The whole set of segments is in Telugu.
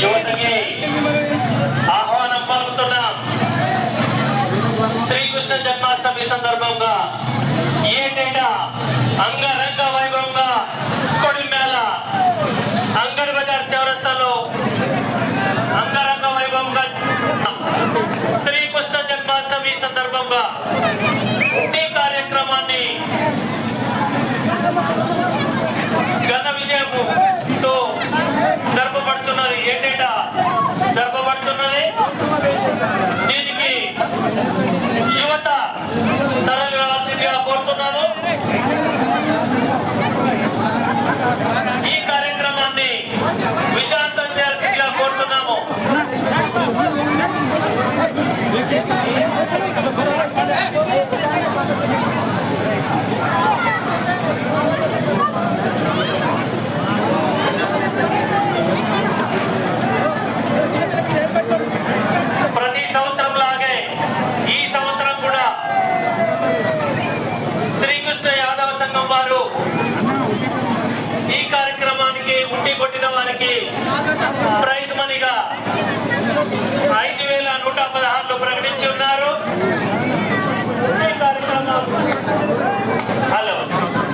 యువతకి ఆహ్వానం పలుకుతున్నాం. శ్రీకృష్ణ జన్మాష్టమి సందర్భంగా ఏటేటా అంగరంగ వైభవంగా కొడిమేళ అంగడి బజార్ చౌరస్తాలో అంగరంగ వైభవంగా శ్రీకృష్ణ జన్మాష్టమి సందర్భంగా ఈ కార్యక్రమాన్ని ఘన విజయంతో జరపబడుతున్నది. ఏటేటా జరపబడుతున్నది. దీనికి యువత తరలి రావాల్సిందిగా కోరుతున్నాను. ఈ కార్యక్రమాన్ని విజయవంతం చేయాల్సిందిగా కోరుతున్నాము. ప్రతి సంవత్సరం లాగే ఈ సంవత్సరం కూడా శ్రీకృష్ణ యాదవ సంఘం వారు ఈ కార్యక్రమానికి ఉట్టి కొట్టిన వారికి ప్రైజ్ మనీగా 5,116 ప్రకటించి ఉన్నారు. ఈ కార్యక్రమం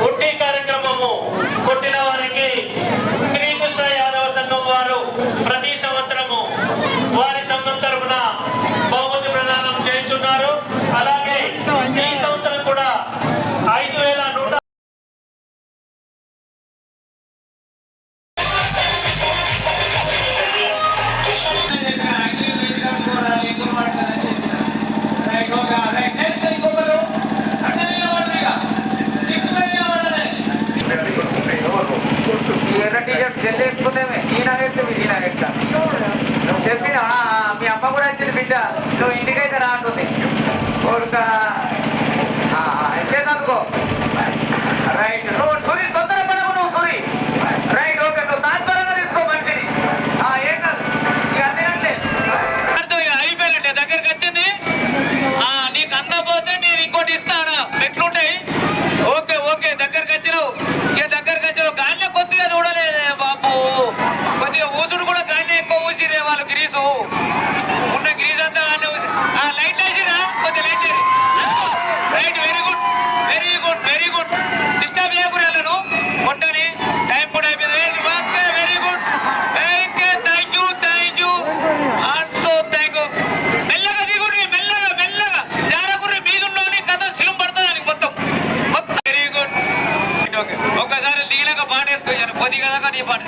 ఉట్టి కార్యక్రమము కొట్టిన వారికి శ్రీకృష్ణ యాదవ సంఘం వారు ప్రతి సంవత్సరము వారి సంఘం తరఫున బహుమతి ప్రదానం చేయించున్నారు. అలాగే ఈ సంవత్సరం కూడా 5,100 చెప్పిన మీ అమ్మ కూడా వచ్చింది బిడ్డ నువ్వు ఇంటికైతే రాంటుంది కోరుక చేదనుకో రైట్ నువ్వు సూరి తొందర పడవు నువ్వు సూరి రైట్ ఓకే నువ్వు దాని త్వరగా తీసుకో మంచిది ఏం కాదు ఇక అంతేనంటే అయిపోయినట్టే దగ్గరికి వచ్చింది. నీకు అందపోతే నేను ఇంకోటి ఇస్తాను ఎట్లుంటాయి. ఓకే ఓకే దగ్గరికి వచ్చినావు. ఇక దగ్గరికి వచ్చినావు. గాలిలో కొద్దిగా చూడలేదే బాబు. కొద్దిగా ఊసుడు కూడా గాలి ఎక్కువ ఊసిరే వాళ్ళు గ్రీసు ఉన్న గ్రీస్ అంతా లైట్ వేసిరా కొద్దిగా లైట్ చేసి right. Very good very good very good. Disturb చేయకూడదు కొట్టని టైం కూడా అయిపోయింది. Very good thank you thank you also thank you. మెల్లగా దిగుర్రి మెల్లగా మెల్లగా జారకుర్రి మీదున్నోని కథ సిలుం పడుతుంది మొత్తం మొత్తం. Very good okay. ఒక్కసారి దిగినాక పాట వేసుకోవచ్చు కొద్దిగా నీ పాట